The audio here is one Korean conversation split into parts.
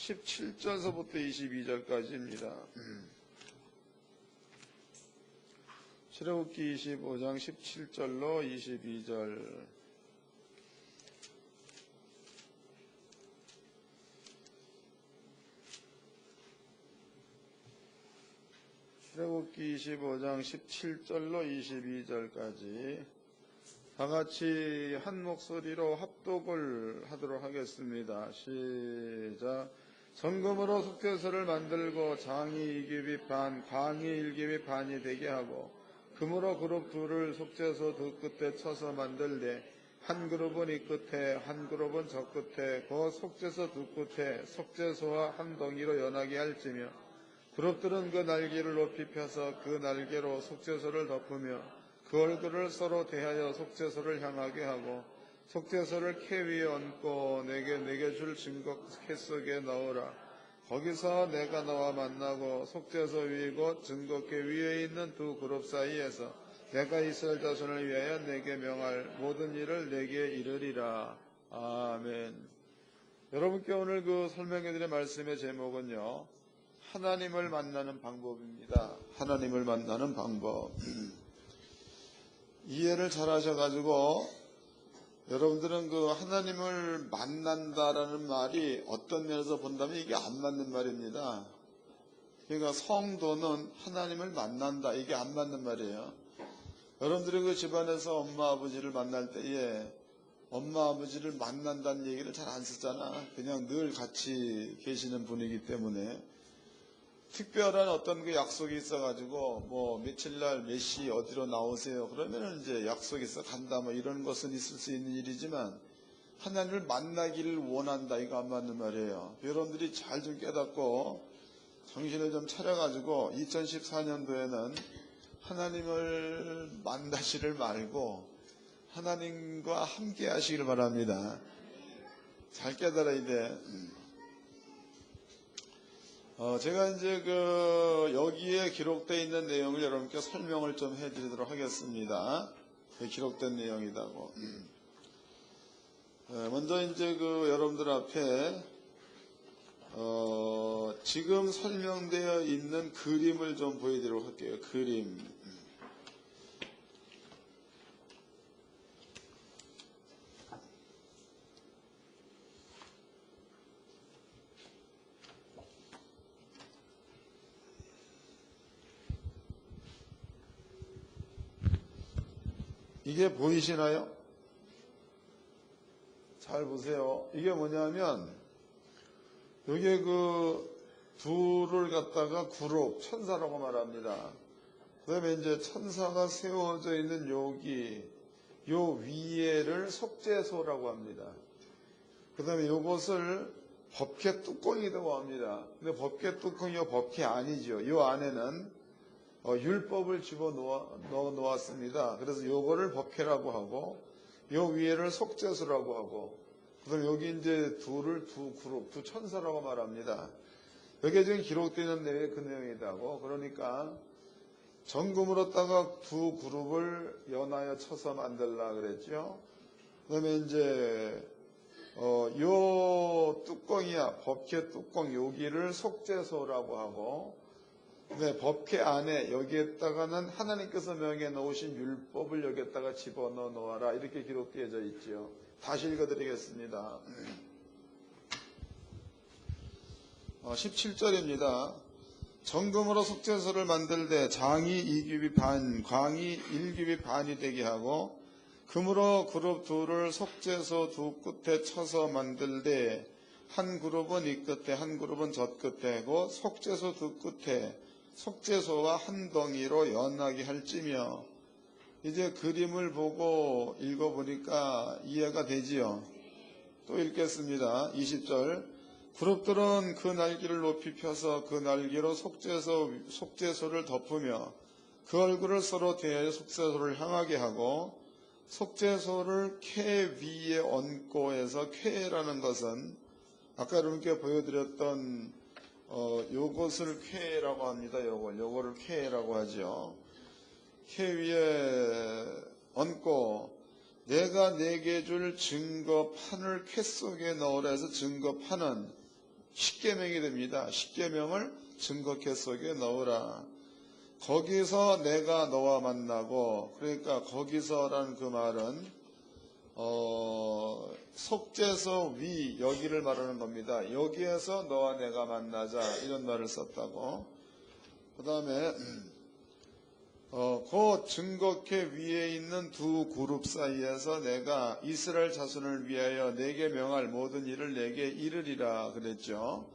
17절서부터 22절까지입니다. 출애굽기 25장 17절로 22절. 출애굽기 25장 17절로 22절까지 다같이 한 목소리로 합독을 하도록 하겠습니다. 시작. 정금으로 속죄소를 만들고 장이 2규빗 반, 광이 1규빗 반이 되게 하고 금으로 그룹 둘을 속죄소 두 끝에 쳐서 만들되 한 그룹은 이 끝에 한 그룹은 저 끝에 그 속죄소 두 끝에 속죄소와 한 덩이로 연하게 할지며 그룹들은 그 날개를 높이 펴서 그 날개로 속죄소를 덮으며 그 얼굴을 서로 대하여 속죄소를 향하게 하고 속죄소를 캐 위에 얹고 내게 줄 증거 캐 속에 넣으라. 거기서 내가 너와 만나고 속죄소 위이고 증거캐 위에 있는 두 그룹 사이에서 내가 이스라엘 자손을 위하여 내게 명할 모든 일을 내게 이르리라. 아멘. 여러분께 오늘 그 설명해드릴 말씀의 제목은요, 하나님을 만나는 방법입니다. 하나님을 만나는 방법. 이해를 잘 하셔가지고 여러분들은 그 하나님을 만난다라는 말이 어떤 면에서 본다면 이게 안 맞는 말입니다. 그러니까 성도는 하나님을 만난다, 이게 안 맞는 말이에요. 여러분들이 그 집안에서 엄마 아버지를 만날 때에 엄마 아버지를 만난다는 얘기를 잘 안 쓰잖아. 그냥 늘 같이 계시는 분이기 때문에 특별한 어떤 그 약속이 있어가지고 뭐 며칠날 몇 시 어디로 나오세요 그러면은 이제 약속이 있어 간다 뭐 이런 것은 있을 수 있는 일이지만 하나님을 만나기를 원한다, 이거 안 맞는 말이에요. 여러분들이 잘 좀 깨닫고 정신을 좀 차려가지고 2014년도에는 하나님을 만나시를 말고 하나님과 함께 하시길 바랍니다. 잘 깨달아야 돼. 제가 이제 여기에 기록되어 있는 내용을 여러분께 설명을 좀 해드리도록 하겠습니다. 기록된 내용이다고. 먼저 이제 여러분들 앞에 지금 설명되어 있는 그림을 좀 보여드리도록 할게요. 그림. 이게 보이시나요? 잘 보세요. 이게 뭐냐면 여기에 둘을 갖다가 그룹, 천사라고 말합니다. 그 다음에 이제 천사가 세워져 있는 여기, 요 위에를 속죄소라고 합니다. 그 다음에 요것을 법궤 뚜껑이라고 합니다. 근데 법궤 뚜껑이 법궤 아니죠. 요 안에는 율법을 넣어 놓았습니다. 그래서 요거를 법궤라고 하고, 요 위에를 속죄소라고 하고, 그다음 여기 이제 두 그룹, 두 천사라고 말합니다. 여기에 지금 기록되는 내용이 그 내용이다고. 그러니까 정금으로다가 두 그룹을 연하여 쳐서 만들라 그랬죠. 그다음에 이제 요 뚜껑이야, 법궤 뚜껑, 여기를 속죄소라고 하고, 네, 법궤 안에 여기에다가는 하나님께서 명해 놓으신 율법을 여기에다가 집어넣어 놓아라, 이렇게 기록되어져 있죠. 다시 읽어드리겠습니다. 17절입니다. 정금으로 속죄소를 만들되 장이 2규빗 반, 광이 1규빗 반이 되게 하고 금으로 그룹 둘을 속죄소 두 끝에 쳐서 만들되 한 그룹은 이 끝에 한 그룹은 저 끝에 그 속죄소 두 끝에 속죄소와 한 덩이로 연하게 할지며. 이제 그림을 보고 읽어보니까 이해가 되지요. 또 읽겠습니다. 20절. 그룹들은 그 날개를 높이 펴서 그 날개로 속죄소를 덮으며 그 얼굴을 서로 대하여 속죄소를 향하게 하고 속죄소를 쾌 위에 얹고 해서 쾌라는 것은 아까 여러분께 보여드렸던 요것을 쾌라고 합니다. 요거를 쾌라고 하죠. 쾌 위에 얹고 내가 내게 줄 증거판을 쾌 속에 넣으라 해서 증거판은 십계명이 됩니다. 십계명을 증거캐 속에 넣으라. 거기서 내가 너와 만나고, 그러니까 거기서라는 그 말은 속죄소 위 여기를 말하는 겁니다. 여기에서 너와 내가 만나자 이런 말을 썼다고. 그 다음에 그 증거캐 위에 있는 두 그룹 사이에서 내가 이스라엘 자손을 위하여 내게 명할 모든 일을 내게 이르리라 그랬죠.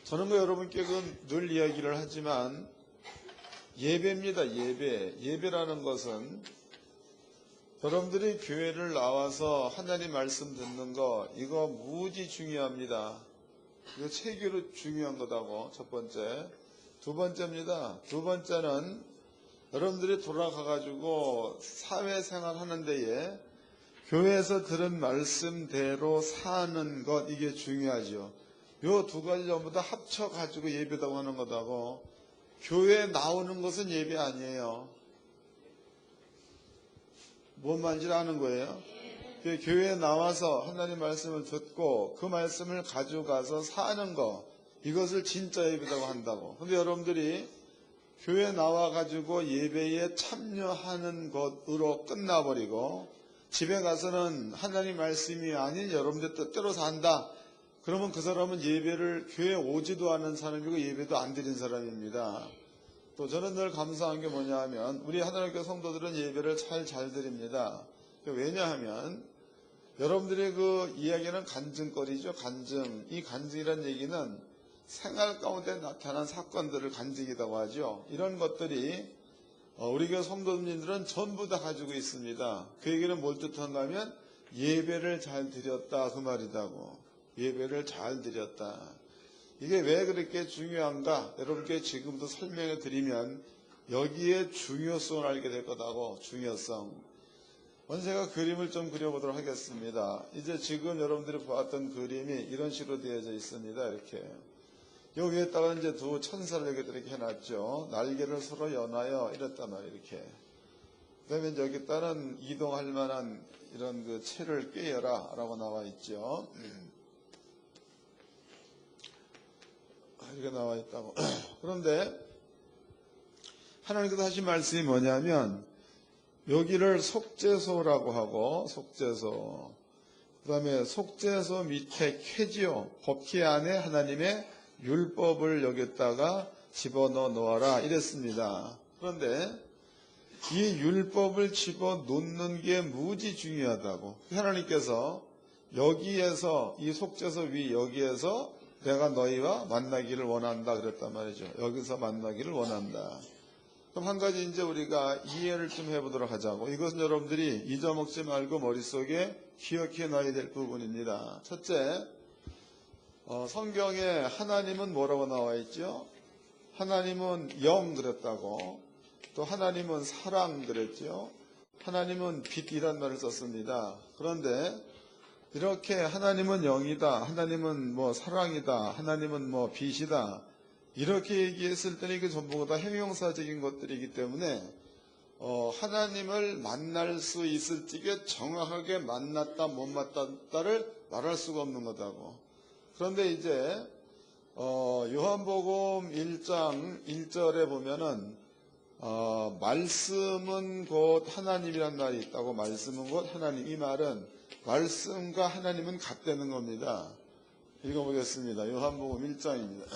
저는 여러분께 늘 이야기를 하지만 예배입니다. 예배라는 것은 여러분들이 교회를 나와서 하나님 말씀 듣는 거 이거 무지 중요합니다. 이거 체계로 중요한 거다고. 첫 번째. 두 번째입니다. 두 번째는 여러분들이 돌아가가지고 사회생활 하는 데에 교회에서 들은 말씀대로 사는 것 이게 중요하죠. 요 두 가지 전부 다 합쳐가지고 예배다고 하는 거다고. 교회에 나오는 것은 예배 아니에요. 뭔 말인지 아는 거예요? 교회에 나와서 하나님 말씀을 듣고 그 말씀을 가져가서 사는 거 이것을 진짜 예배라고 한다고. 근데 여러분들이 교회에 나와가지고 예배에 참여하는 것으로 끝나버리고 집에 가서는 하나님 말씀이 아닌 여러분들 뜻대로 산다. 그러면 그 사람은 예배를 교회에 오지도 않은 사람이고 예배도 안 드린 사람입니다. 또 저는 늘 감사한 게 뭐냐 하면 우리 하나님교 성도들은 예배를 잘 드립니다. 왜냐하면 여러분들의 그 이야기는 간증거리죠. 간증. 이 간증이라는 얘기는 생활 가운데 나타난 사건들을 간증이라고 하죠. 이런 것들이 우리 교회 성도님들은 전부 다 가지고 있습니다. 그 얘기는 뭘 뜻한가 하면 예배를 잘 드렸다 그 말이다고. 예배를 잘 드렸다. 이게 왜 그렇게 중요한가? 여러분께 지금도 설명해 드리면 여기에 중요성을 알게 될 거다고. 중요성. 제가 그림을 좀 그려보도록 하겠습니다. 이제 지금 여러분들이 보았던 그림이 이런 식으로 되어져 있습니다. 이렇게. 요 위에다가 이제 두 천사를 여기다 이렇게 해놨죠. 날개를 서로 연하여 이랬단 말이에요. 이렇게. 그 다음에 여기다는 이동할 만한 이런 그 채를 꿰어라 라고 나와 있죠. 이렇게 나와 있다고. 그런데 하나님께서 하신 말씀이 뭐냐면 여기를 속죄소라고 하고 속죄소 그 다음에 속죄소 밑에 쾌지요. 법궤 안에 하나님의 율법을 여기다가 집어넣어 놓아라 이랬습니다. 그런데 이 율법을 집어넣는 게 무지 중요하다고. 하나님께서 여기에서 이 속죄소 위 여기에서 내가 너희와 만나기를 원한다 그랬단 말이죠. 여기서 만나기를 원한다. 그럼 한 가지 이제 우리가 이해를 좀 해보도록 하자고. 이것은 여러분들이 잊어먹지 말고 머릿속에 기억해 놔야 될 부분입니다. 첫째, 성경에 하나님은 뭐라고 나와 있죠? 하나님은 영 그랬다고. 또 하나님은 사랑 그랬죠. 하나님은 빛이란 말을 썼습니다. 그런데 이렇게 하나님은 영이다, 하나님은 뭐 사랑이다, 하나님은 뭐 빛이다 이렇게 얘기했을 때는 이게 전부 다 형용사적인 것들이기 때문에 하나님을 만날 수 있을 적에 정확하게 만났다 못 만났다를 말할 수가 없는 거다고. 그런데 이제 요한복음 1장 1절에 보면은 말씀은 곧 하나님이란 말이 있다고. 말씀은 곧 하나님. 이 말은 말씀과 하나님은 같다는 겁니다. 읽어보겠습니다. 요한복음 1장입니다.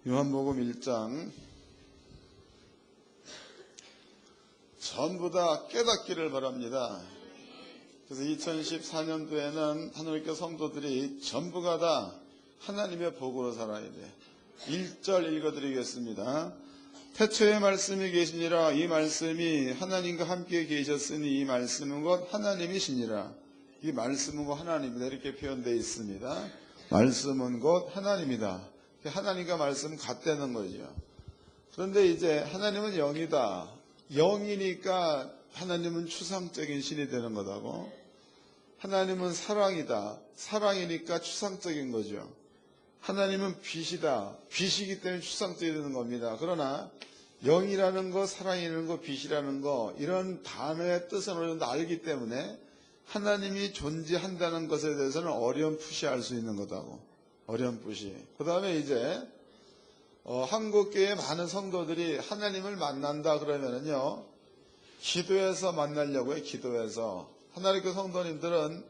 요한복음 1장 전부 다 깨닫기를 바랍니다. 그래서 2014년도에는 하나님께 성도들이 전부가 다 하나님의 복으로 살아야 돼. 1절 읽어드리겠습니다. 태초에 말씀이 계시니라. 이 말씀이 하나님과 함께 계셨으니 이 말씀은 곧 하나님이시니라. 이 말씀은 곧 하나님이다 이렇게 표현되어 있습니다. 말씀은 곧 하나님이다. 하나님과 말씀은 같다는 거죠. 그런데 이제 하나님은 영이다. 영이니까 하나님은 추상적인 신이 되는 거다고. 하나님은 사랑이다. 사랑이니까 추상적인 거죠. 하나님은 빛이다. 빛이기 때문에 추상적이 되는 겁니다. 그러나 영이라는 거, 사랑이라는 거, 빛이라는 거 이런 단어의 뜻은 어느 정도 알기 때문에 하나님이 존재한다는 것에 대해서는 어렴풋이 알 수 있는 거다고. 어렴풋이. 그 다음에 이제 한국교회 많은 성도들이 하나님을 만난다 그러면은요, 기도해서 만나려고 해요. 기도해서. 하나님교 성도님들은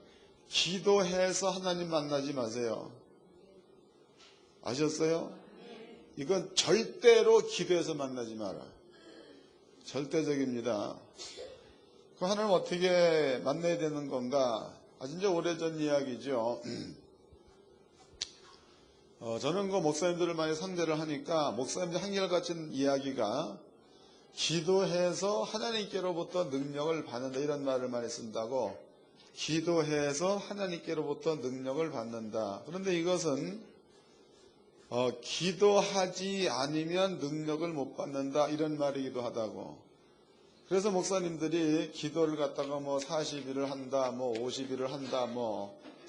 기도해서 하나님 만나지 마세요. 아셨어요? 이건 절대로 기도해서 만나지 마라. 절대적입니다. 그 하나님 어떻게 만나야 되는 건가? 아주 이제 오래전 이야기죠. 저는 그 목사님들을 많이 상대를 하니까 목사님들 한결같은 이야기가 기도해서 하나님께로부터 능력을 받는다 이런 말을 많이 쓴다고. 기도해서 하나님께로부터 능력을 받는다. 그런데 이것은 기도하지 않으면 능력을 못 받는다 이런 말이기도 하다고. 그래서 목사님들이 기도를 갖다가 40일을 한다, 50일을 한다,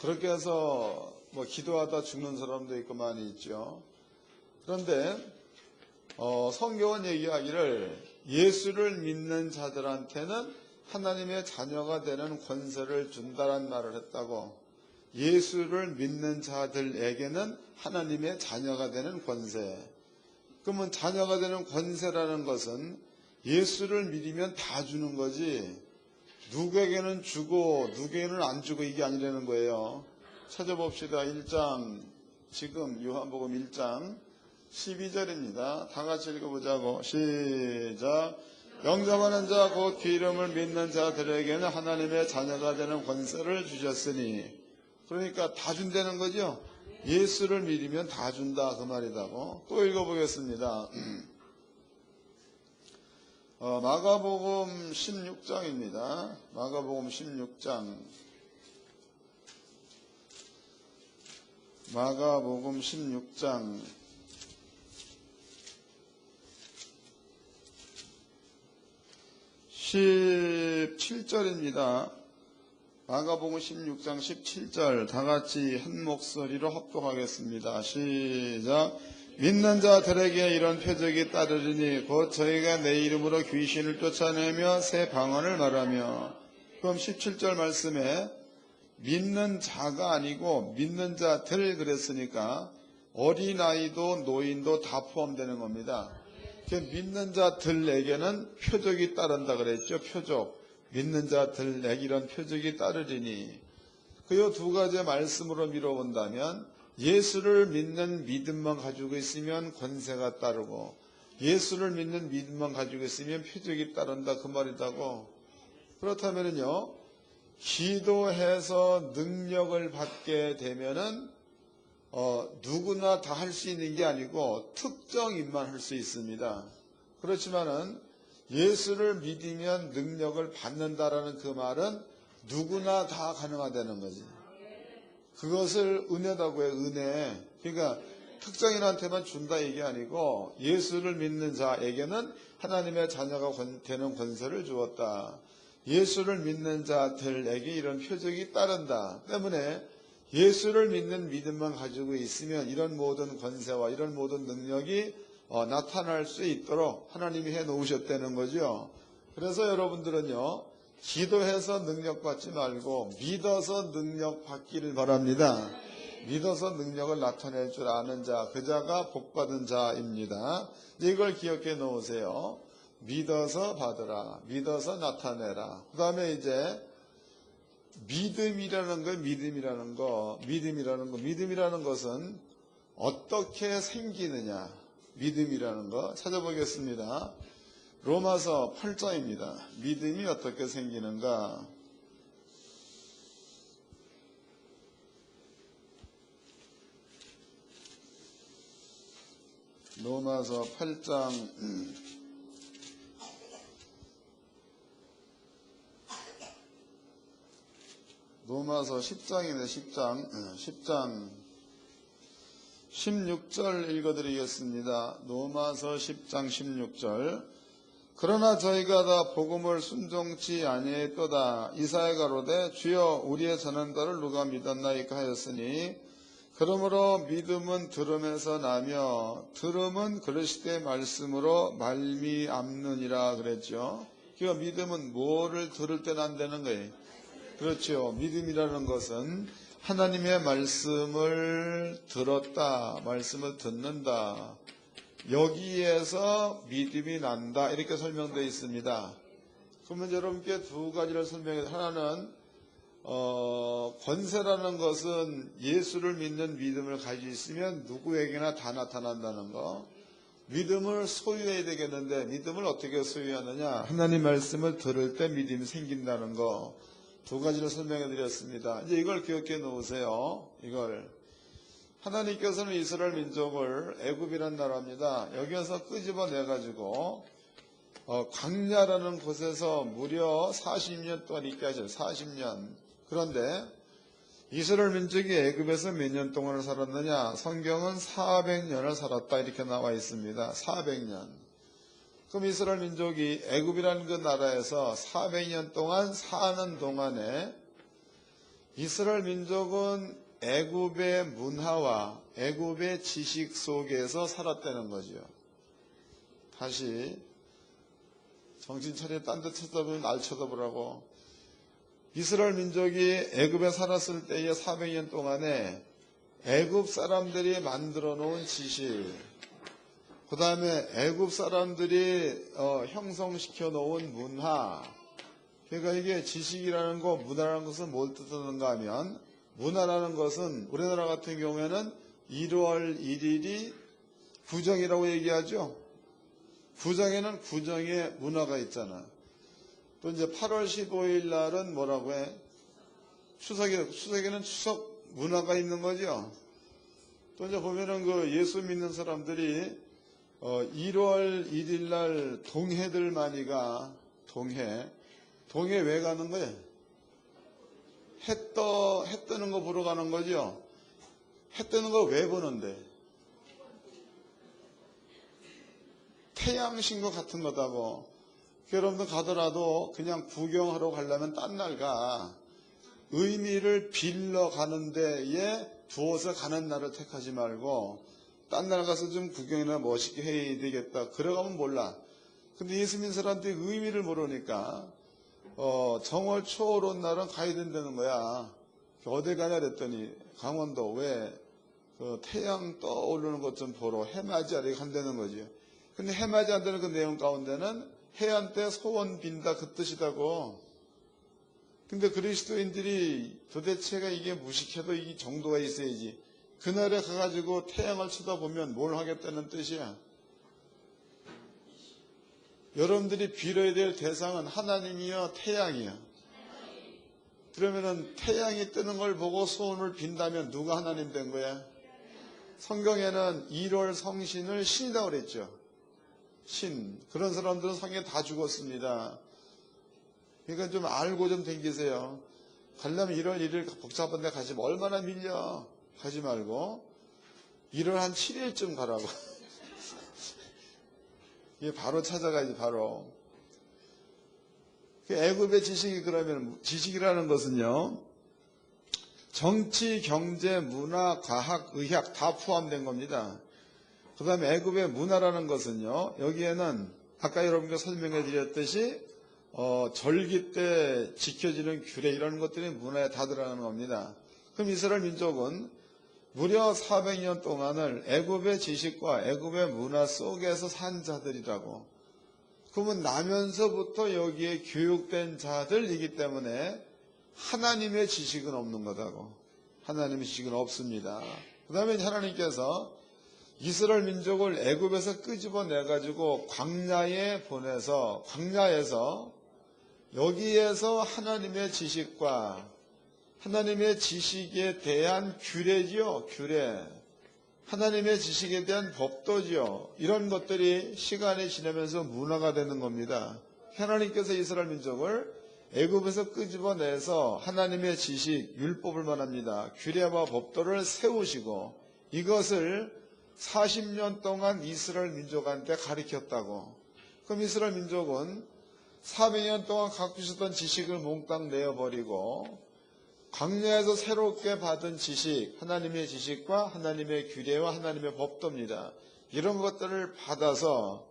그렇게 해서 기도하다 죽는 사람도 있고 많이 있죠. 그런데 성경은 얘기하기를 예수를 믿는 자들한테는 하나님의 자녀가 되는 권세를 준다란 말을 했다고. 예수를 믿는 자들에게는 하나님의 자녀가 되는 권세. 그러면 자녀가 되는 권세라는 것은 예수를 믿으면 다 주는 거지, 누구에게는 주고 누구에게는 안 주고 이게 아니라는 거예요. 찾아봅시다. 1장, 지금 요한복음 1장 12절입니다. 다 같이 읽어보자고. 시작. 영접하는 자 곧 그 이름을 믿는 자들에게는 하나님의 자녀가 되는 권세를 주셨으니. 그러니까 다 준다는 거죠. 예수를 믿으면 다 준다 그 말이다고. 또 읽어보겠습니다. 마가복음 16장입니다. 마가복음 16장. 마가복음 16장 17절입니다. 마가복음 16장 17절 다 같이 한 목소리로 합독하겠습니다. 시작. 믿는 자들에게 이런 표적이 따르리니 곧 저희가 내 이름으로 귀신을 쫓아내며 새 방언을 말하며. 그럼 17절 말씀에 믿는 자가 아니고 믿는 자들 그랬으니까 어린아이도 노인도 다 포함되는 겁니다. 믿는 자들에게는 표적이 따른다 그랬죠. 표적. 믿는 자들에게 이런 표적이 따르리니. 그 두 가지 말씀으로 미뤄본다면 예수를 믿는 믿음만 가지고 있으면 권세가 따르고 예수를 믿는 믿음만 가지고 있으면 표적이 따른다 그 말이다고. 그렇다면요, 기도해서 능력을 받게 되면은 누구나 다 할 수 있는 게 아니고 특정인만 할 수 있습니다. 그렇지만은 예수를 믿으면 능력을 받는다라는 그 말은 누구나 다 가능하다는 거지. 그것을 은혜라고 해요. 은혜. 그러니까 특정인한테만 준다 이게 아니고 예수를 믿는 자에게는 하나님의 자녀가 되는 권세를 주었다. 예수를 믿는 자들에게 이런 표적이 따른다. 때문에 예수를 믿는 믿음만 가지고 있으면 이런 모든 권세와 이런 모든 능력이 나타날 수 있도록 하나님이 해놓으셨다는 거죠. 그래서 여러분들은요, 기도해서 능력 받지 말고 믿어서 능력 받기를 바랍니다. 믿어서 능력을 나타낼 줄 아는 자, 그 자가 복받은 자입니다. 이걸 기억해 놓으세요. 믿어서 받으라. 믿어서 나타내라. 그 다음에 이제 믿음이라는 것은 어떻게 생기느냐. 믿음이라는 거 찾아보겠습니다. 로마서 8장입니다. 믿음이 어떻게 생기는가. 로마서 8장 로마서 10장이네. 10장 16절 읽어드리겠습니다. 로마서 10장 16절. 그러나 저희가 다 복음을 순종치 아니했도다. 이사야 가로되 주여 우리의 전한다를 누가 믿었나이까 하였으니 그러므로 믿음은 들음에서 나며 들음은 그리스도의 말씀으로 말미암느니라 그랬죠. 그러니까 믿음은 뭐를 들을 때 난다는 거예요? 그렇죠. 믿음이라는 것은 하나님의 말씀을 들었다, 말씀을 듣는다. 여기에서 믿음이 난다. 이렇게 설명되어 있습니다. 그러면 여러분께 두 가지를 설명해요. 하나는 권세라는 것은 예수를 믿는 믿음을 가지고 있으면 누구에게나 다 나타난다는 거. 믿음을 소유해야 되겠는데 믿음을 어떻게 소유하느냐? 하나님 말씀을 들을 때 믿음이 생긴다는 거. 두 가지를 설명해 드렸습니다. 이제 이걸 기억해 놓으세요. 이걸. 하나님께서는 이스라엘 민족을 애굽이라는 나라입니다. 여기에서 끄집어내 가지고 광야라는 곳에서 무려 40년 동안 있게 하죠. 40년. 그런데 이스라엘 민족이 애굽에서 몇 년 동안을 살았느냐? 성경은 400년을 살았다 이렇게 나와 있습니다. 400년. 그럼 이스라엘 민족이 애굽이라는 그 나라에서 400년 동안 사는 동안에 이스라엘 민족은 애굽의 문화와 애굽의 지식 속에서 살았다는 거죠. 다시 정신 차려 딴 데 쳐다보면 날 쳐다보라고. 이스라엘 민족이 애굽에 살았을 때의 400년 동안에 애굽 사람들이 만들어 놓은 지식, 그 다음에 애굽 사람들이 형성시켜 놓은 문화. 그러니까 이게 지식이라는 거, 문화라는 것은 뭘 뜻하는가 하면, 문화라는 것은 우리나라 같은 경우에는 1월 1일이 구정이라고 얘기하죠. 구정에는 구정의 문화가 있잖아. 또 이제 8월 15일 날은 뭐라고 해? 추석에는 추석 문화가 있는 거죠. 또 이제 보면은 그 예수 믿는 사람들이 1월 1일 날 동해들 많이 가. 동해 왜 가는 거예요? 해 뜨는 거 보러 가는 거죠. 해 뜨는 거 왜 보는데? 태양 신고 같은 거다고. 여러분들 가더라도 그냥 구경하러 가려면 딴 날 가. 의미를 빌러 가는 데에 두어서 가는 날을 택하지 말고 딴 날 가서 좀 구경이나 멋있게 해야 되겠다. 그래가면 몰라. 근데 예수 믿는 사람들이 의미를 모르니까 정월 초오른 날은 가야 된다는 거야. 어디 가냐 그랬더니 강원도 왜 태양 떠오르는 것 좀 보러 해맞이하러 간다는 거지. 근데 해맞이 한다는 그 내용 가운데는 해안 때 소원 빈다 그 뜻이다고. 근데 그리스도인들이 도대체가 이게 무식해도 이 정도가 있어야지. 그날에 가가지고 태양을 쳐다보면 뭘 하겠다는 뜻이야. 여러분들이 빌어야 될 대상은 하나님이요, 태양이요. 그러면은 태양이 뜨는 걸 보고 소원을 빈다면 누가 하나님 된 거야? 성경에는 1월 성신을 신이라고 그랬죠. 신. 그런 사람들은 성경에 다 죽었습니다. 그러니까 좀 알고 좀 댕기세요. 가려면 1월 1일 복잡한 데 가지 마. 얼마나 밀려. 가지 말고 1월 한 7일쯤 가라고. 이게 바로 찾아가야지 바로. 애굽의 지식이 그러면 지식이라는 것은요. 정치, 경제, 문화, 과학, 의학 다 포함된 겁니다. 그 다음에 애굽의 문화라는 것은요. 여기에는 아까 여러분께 설명해 드렸듯이 절기 때 지켜지는 규례 이런 것들이 문화에 다 들어가는 겁니다. 그럼 이스라엘 민족은 무려 400년 동안을 애굽의 지식과 애굽의 문화 속에서 산 자들이라고. 그러면 나면서부터 여기에 교육된 자들이기 때문에 하나님의 지식은 없는 거다고. 하나님의 지식은 없습니다. 그 다음에 하나님께서 이스라엘 민족을 애굽에서 끄집어내가지고 광야에 보내서 광야에서 여기에서 하나님의 지식과 하나님의 지식에 대한 규례지요. 규례. 하나님의 지식에 대한 법도지요. 이런 것들이 시간이 지나면서 문화가 되는 겁니다. 하나님께서 이스라엘 민족을 애굽에서 끄집어내서 하나님의 지식, 율법을 말합니다. 규례와 법도를 세우시고 이것을 40년 동안 이스라엘 민족한테 가르쳤다고. 그럼 이스라엘 민족은 400년 동안 갖고 있었던 지식을 몽땅 내어버리고 광야에서 새롭게 받은 지식, 하나님의 지식과 하나님의 규례와 하나님의 법도입니다. 이런 것들을 받아서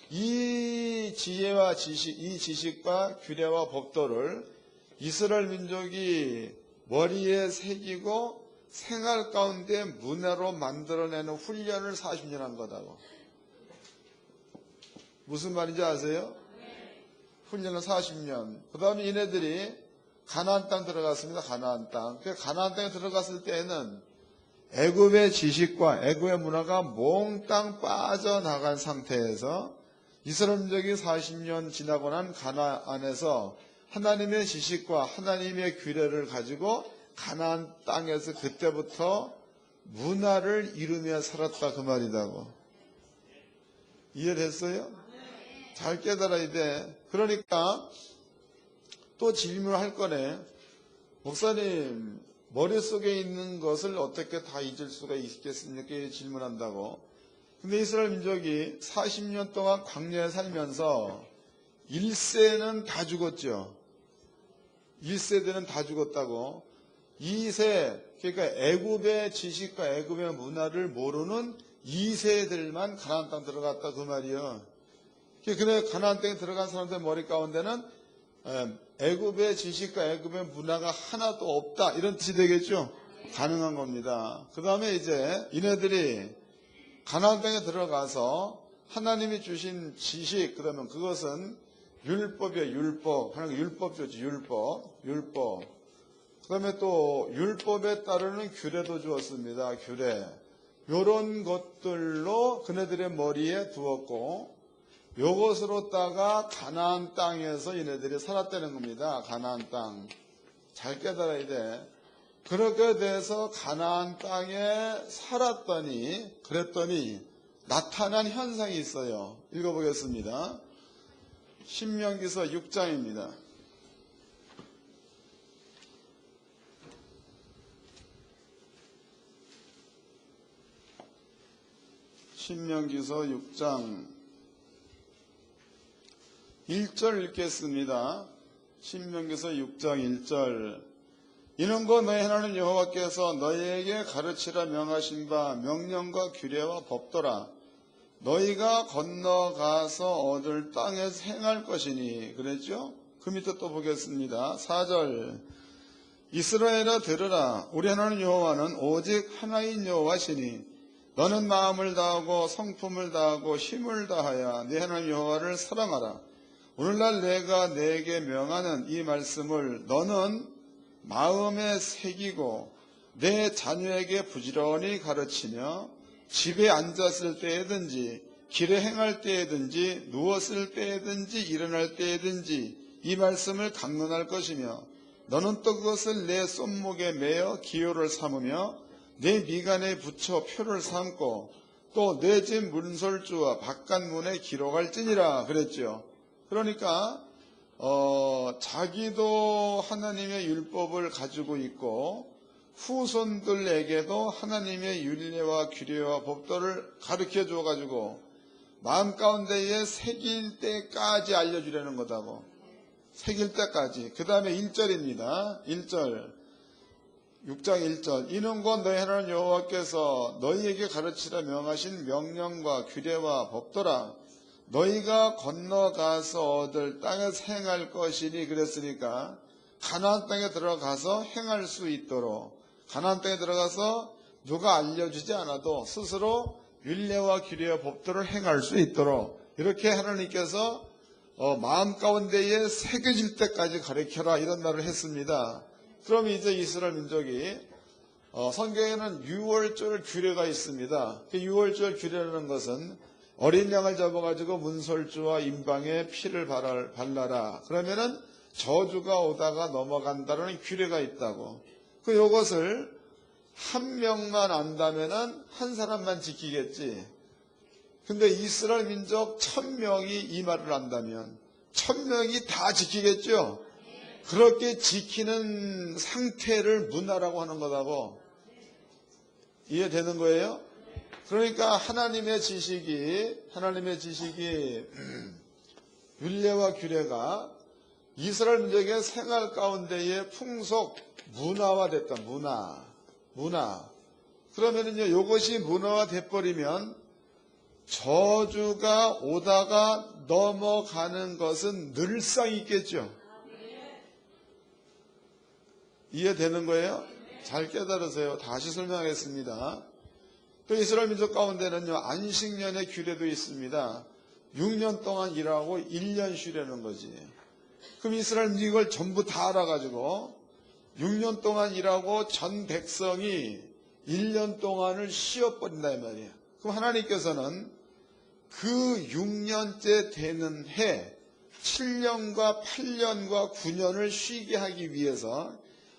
이 지혜와 지식, 이 지식과 규례와 법도를 이스라엘 민족이 머리에 새기고 생활 가운데 문화로 만들어내는 훈련을 40년 한 거다고. 무슨 말인지 아세요? 훈련을 40년. 그 다음에 얘네들이 가나안 땅 들어갔습니다. 가나안 땅. 가나안 땅에 들어갔을 때에는 애굽의 지식과 애굽의 문화가 몽땅 빠져나간 상태에서 이스라엘 민족이 40년 지나고 난 가나안에서 하나님의 지식과 하나님의 규례를 가지고 가나안 땅에서 그때부터 문화를 이루며 살았다 그 말이다고. 이해됐어요? 잘 깨달아야 돼. 그러니까 또 질문을 할 거네. 목사님, 머릿속에 있는 것을 어떻게 다 잊을 수가 있겠습니까? 이렇게 질문한다고. 근데 이스라엘 민족이 40년 동안 광야에 살면서 1세는 다 죽었죠. 1세대는 다 죽었다고. 2세, 그러니까 애굽의 지식과 애굽의 문화를 모르는 2세들만 가나안 땅 들어갔다 그 말이에요. 근데 가나안 땅에 들어간 사람들 머리 가운데는 애굽의 지식과 애굽의 문화가 하나도 없다 이런 뜻이 되겠죠. 가능한 겁니다. 그 다음에 이제 이네들이 가나안 땅에 들어가서 하나님이 주신 지식, 그러면 그것은 율법이에요. 율법. 하나님 율법 줬지. 율법. 그 다음에 또 율법에 따르는 규례도 주었습니다. 규례. 요런 것들로 그네들의 머리에 두었고, 요것으로다가 가나안 땅에서 얘네들이 살았다는 겁니다. 가나안 땅. 잘 깨달아야 돼. 그렇게 돼서 가나안 땅에 살았더니, 그랬더니 나타난 현상이 있어요. 읽어보겠습니다. 신명기서 6장입니다. 신명기서 6장 1절 읽겠습니다. 신명기서 6장 1절. 이는 곧 너희 하나님 여호와께서 너희에게 가르치라 명하신 바 명령과 규례와 법도라. 너희가 건너가서 얻을 땅에서 행할 것이니. 그랬죠? 그 밑에 또 보겠습니다. 4절. 이스라엘아 들으라. 우리 하나님 여호와는 오직 하나인 여호와시니 너는 마음을 다하고 성품을 다하고 힘을 다하여 네 하나님 여호와를 사랑하라. 오늘날 내가 내게 명하는 이 말씀을 너는 마음에 새기고 내 자녀에게 부지런히 가르치며 집에 앉았을 때에든지 길에 행할 때에든지 누웠을 때에든지 일어날 때에든지 이 말씀을 강론할 것이며 너는 또 그것을 내 손목에 매어 기호를 삼으며 내 미간에 붙여 표를 삼고 또 내 집 문설주와 바깥문에 기록할지니라 그랬죠. 그러니까 자기도 하나님의 율법을 가지고 있고 후손들에게도 하나님의 율례와 규례와 법도를 가르쳐 줘가지고 마음 가운데에 새길 때까지 알려주려는 거다고. 새길 때까지. 그 다음에 1절입니다. 1절. 6장 1절. 이는 곧 너희 하나님 여호와께서 너희에게 가르치라 명하신 명령과 규례와 법도라. 너희가 건너가서 얻을 땅에서 행할 것이니. 그랬으니까 가나안 땅에 들어가서 행할 수 있도록, 가나안 땅에 들어가서 누가 알려주지 않아도 스스로 율례와 규례와 법도를 행할 수 있도록 이렇게 하나님께서 마음 가운데에 새겨질 때까지 가르쳐라 이런 말을 했습니다. 그럼 이제 이스라엘 민족이 성경에는 유월절 규례가 있습니다. 그 유월절 규례라는 것은 어린 양을 잡아가지고 문설주와 임방에 피를 발라라. 그러면은 저주가 오다가 넘어간다는 규례가 있다고. 요것을 한 명만 안다면은 한 사람만 지키겠지. 근데 이스라엘 민족 1000명이 이 말을 안다면 1000명이 다 지키겠죠. 그렇게 지키는 상태를 문화라고 하는 거다고. 이해되는 거예요? 그러니까 하나님의 지식이 율례와 규례가 이스라엘 민족의 생활 가운데의 풍속 문화화됐다. 문화. 그러면은요, 이것이 문화화 돼버리면 저주가 오다가 넘어가는 것은 늘상 있겠죠. 이해되는 거예요? 잘 깨달으세요. 다시 설명하겠습니다. 또 이스라엘 민족 가운데는요, 안식년의 규례도 있습니다. 6년 동안 일하고 1년 쉬려는 거지. 그럼 이스라엘 민족을 전부 다 알아가지고 6년 동안 일하고 전 백성이 1년 동안을 쉬어버린다 이 말이에요. 그럼 하나님께서는 그 6년째 되는 해 7년과 8년과 9년을 쉬게 하기 위해서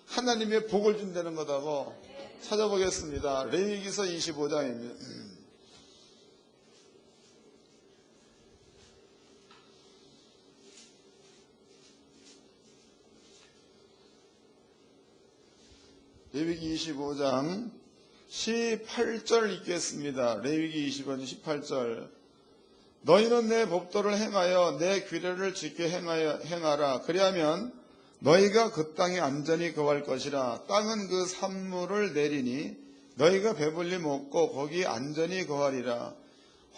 하나님의 복을 준다는 거다고 찾아보겠습니다. 레위기서 25장입니다. 레위기 25장 18절 읽겠습니다. 레위기 25장 18절. 너희는 내 법도를 행하여 내 규례를 지켜 행하라. 그리하면 너희가 그 땅에 안전히 거할 것이라. 땅은 그 산물을 내리니 너희가 배불리 먹고 거기 안전히 거하리라.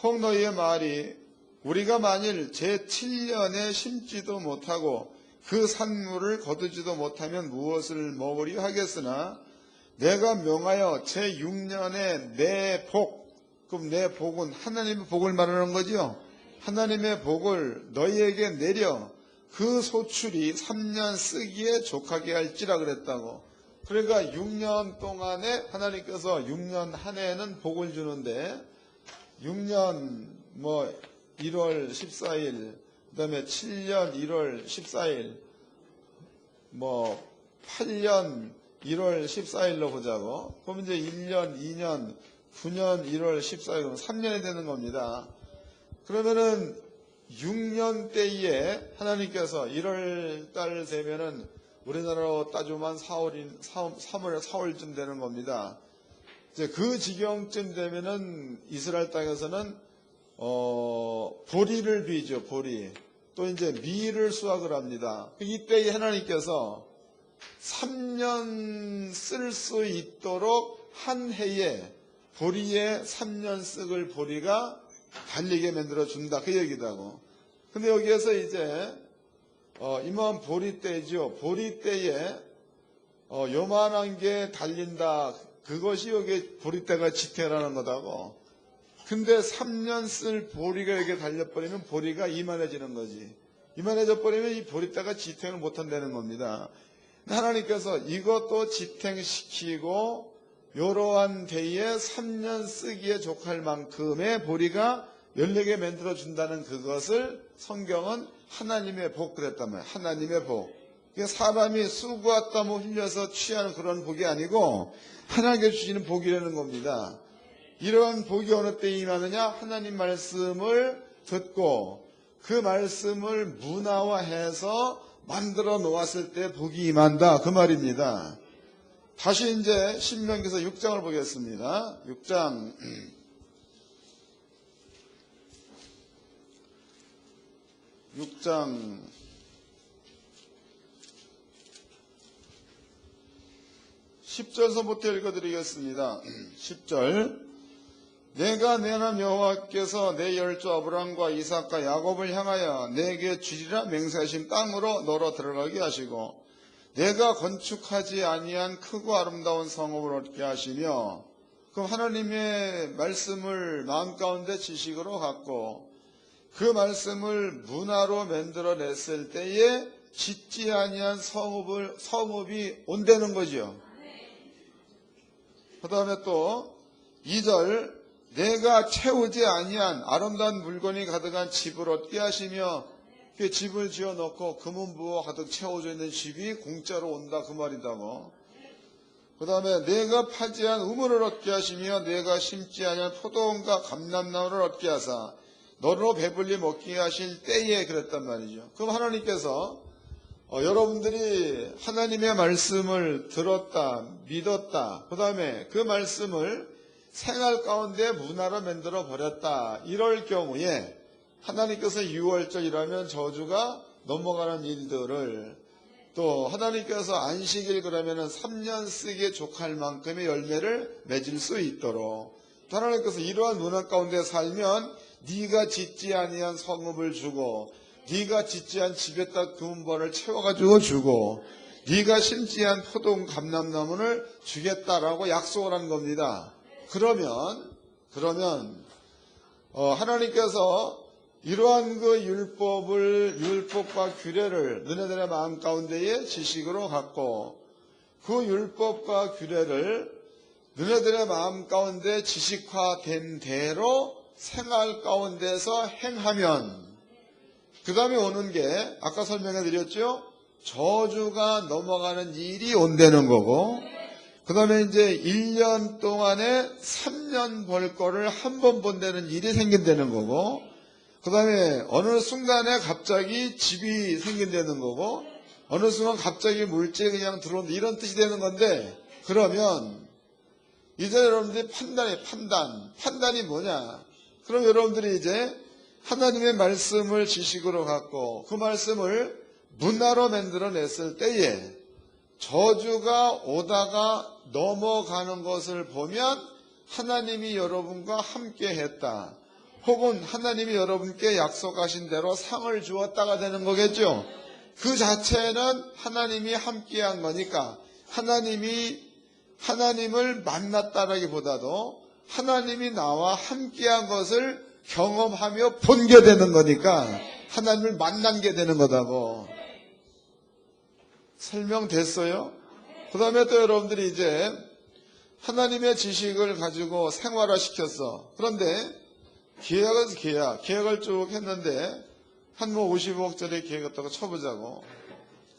혹 너희의 말이 우리가 만일 제7년에 심지도 못하고 그 산물을 거두지도 못하면 무엇을 먹으리 하겠으나 내가 명하여 제6년에 내 복, 그럼 내 복은 하나님의 복을 말하는 거죠. 하나님의 복을 너희에게 내려 그 소출이 3년 쓰기에 족하게 할지라 그랬다고. 그러니까 6년 동안에 하나님께서 6년 한 해에는 복을 주는데 6년 1월 14일 그 다음에 7년 1월 14일 8년 1월 14일로 보자고. 그럼 이제 1년 2년 9년 1월 14일 그럼 3년이 되는 겁니다. 그러면은 6년 때에 하나님께서 1월 달 되면은 우리나라로 따지면 3월쯤 되는 겁니다. 이제 그 지경쯤 되면은 이스라엘 땅에서는 보리를 비죠. 보리. 또 이제 밀을 수확을 합니다. 이때에 하나님께서 3년 쓸 수 있도록 한 해에 보리에 3년 썩을 보리가 달리게 만들어 준다. 그 얘기다고. 근데 여기에서 이제 이만 보리 때죠. 보리 때에 요만한 게 달린다. 그것이 여기 보리 때가 지태라는 거다고. 근데 3년 쓸 보리가 이렇게 달려버리면 보리가 이만해지는 거지. 이만해져 버리면 이 보리 때가 지탱을 못한다는 겁니다. 하나님께서 이것도 지탱시키고 이러한 데에 3년 쓰기에 족할 만큼의 보리가 14개 만들어준다는 그것을 성경은 하나님의 복 그랬단 말이에요. 하나님의 복. 이게 사람이 수고와 땀을 흘려서 취하는 그런 복이 아니고 하나님께서 주시는 복이라는 겁니다. 이러한 복이 어느 때 임하느냐? 하나님 말씀을 듣고 그 말씀을 문화화해서 만들어 놓았을 때 복이 임한다. 그 말입니다. 다시 이제 신명기서 6장을 보겠습니다. 6장 10절서부터 읽어드리겠습니다. 10절. 내가 내 하나님 여호와께서 내 열조 아브라함과 이삭과 야곱을 향하여 내게 주리라 맹세하신 땅으로 너로 들어가게 하시고 내가 건축하지 아니한 크고 아름다운 성읍을 얻게 하시며. 그럼 하나님의 말씀을 마음 가운데 지식으로 갖고 그 말씀을 문화로 만들어냈을 때에 짓지 아니한 성읍이 온다는 거죠. 그 다음에 또 2절. 내가 채우지 아니한 아름다운 물건이 가득한 집을 얻게 하시며. 그 집을 지어놓고 금은부와 가득 채워져 있는 집이 공짜로 온다. 그 말이다고. 그 다음에 내가 파지한 우물을 얻게 하시며 내가 심지 아니한 포도원과 감람나무를 얻게 하사 너로 배불리 먹게 하실 때에 그랬단 말이죠. 그럼 하나님께서 여러분들이 하나님의 말씀을 들었다, 믿었다, 그 다음에 그 말씀을 생활 가운데 문화로 만들어 버렸다. 이럴 경우에 하나님께서 6월절이라면 저주가 넘어가는 일들을, 또 하나님께서 안식일 그러면 3년 쓰기에 족할 만큼의 열매를 맺을 수 있도록, 또 하나님께서 이러한 문화 가운데 살면 네가 짓지 아니한 성읍을 주고 네가 짓지 않은 집에다 금은보화를 채워가지고 주고 네가 심지 않은 포도 감람나무를 주겠다라고 약속을 한 겁니다. 그러면 하나님께서 이러한 그 율법과 규례를 너네들의 마음 가운데에 지식으로 갖고 그 율법과 규례를 너네들의 마음 가운데 지식화된 대로 생활 가운데서 행하면 그 다음에 오는 게 아까 설명해 드렸죠? 저주가 넘어가는 일이 온다는 거고 그 다음에 이제 1년 동안에 3년 벌 거를 한 번 본다는 일이 생긴다는 거고 그 다음에 어느 순간에 갑자기 집이 생긴다는 거고 어느 순간 갑자기 물질이 그냥 들어온다 이런 뜻이 되는 건데 그러면 이제 여러분들이 판단이 뭐냐? 그럼 여러분들이 이제 하나님의 말씀을 지식으로 갖고 그 말씀을 문화로 만들어냈을 때에 저주가 오다가 넘어가는 것을 보면 하나님이 여러분과 함께 했다. 혹은 하나님이 여러분께 약속하신 대로 상을 주었다가 되는 거겠죠. 그 자체는 하나님이 함께한 거니까 하나님을 만났다라기보다도 하나님이 나와 함께한 것을 경험하며 본게 되는 거니까 하나님을 만난 게 되는 거다고. 설명됐어요? 그 다음에 또 여러분들이 이제 하나님의 지식을 가지고 생활화시켰어. 그런데 계약을 쭉 했는데 한 50억짜리 계약했다고 쳐보자고.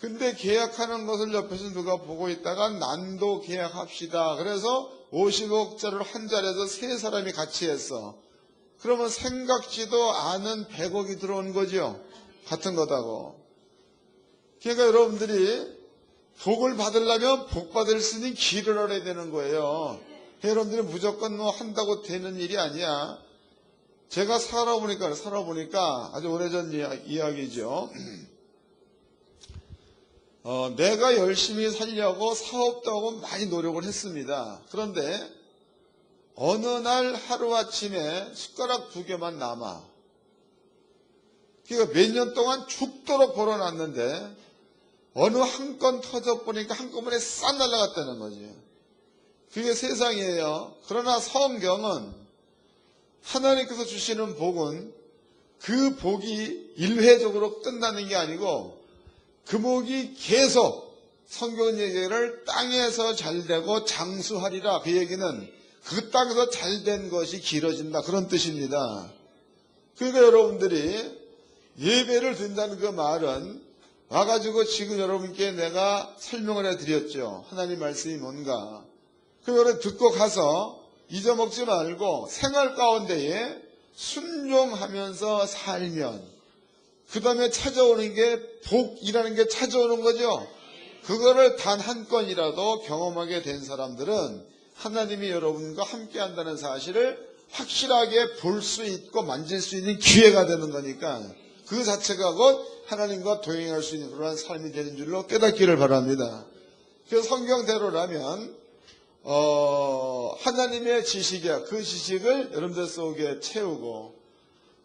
근데 계약하는 것을 옆에서 누가 보고 있다가 난도 계약합시다. 그래서 50억짜리를 한 자리에서 세 사람이 같이 했어. 그러면 생각지도 않은 100억이 들어온 거죠. 같은 거다고. 그러니까 여러분들이 복을 받으려면 복 받을 수 있는 길을 알아야 되는 거예요. 여러분들이 무조건 한다고 되는 일이 아니야. 제가 살아보니까 아주 오래전 이야기죠. 내가 열심히 살려고 사업도 하고 많이 노력을 했습니다. 그런데 어느 날 하루아침에 숟가락 2개만 남아. 그러니까 몇 년 동안 죽도록 벌어놨는데 어느 한 건 터져보니까 한꺼번에 싹 날아갔다는 거지. 그게 세상이에요. 그러나 성경은 하나님께서 주시는 복은 그 복이 일회적으로 끝나는 게 아니고 그 복이 계속 성경 얘기를 땅에서 잘되고 장수하리라. 그 얘기는 그 땅에서 잘된 것이 길어진다. 그런 뜻입니다. 그러니까 여러분들이 예배를 드린다는 그 말은 와가지고 지금 여러분께 내가 설명을 해드렸죠. 하나님 말씀이 뭔가. 그거를 듣고 가서 잊어먹지 말고 생활 가운데에 순종하면서 살면 그 다음에 찾아오는 게 복이라는 게 찾아오는 거죠. 그거를 단 한 건이라도 경험하게 된 사람들은 하나님이 여러분과 함께 한다는 사실을 확실하게 볼 수 있고 만질 수 있는 기회가 되는 거니까 그 자체가 곧 하나님과 동행할 수 있는 그러한 삶이 되는 줄로 깨닫기를 바랍니다. 그래서 성경대로라면 하나님의 지식이야. 그 지식을 여러분들 속에 채우고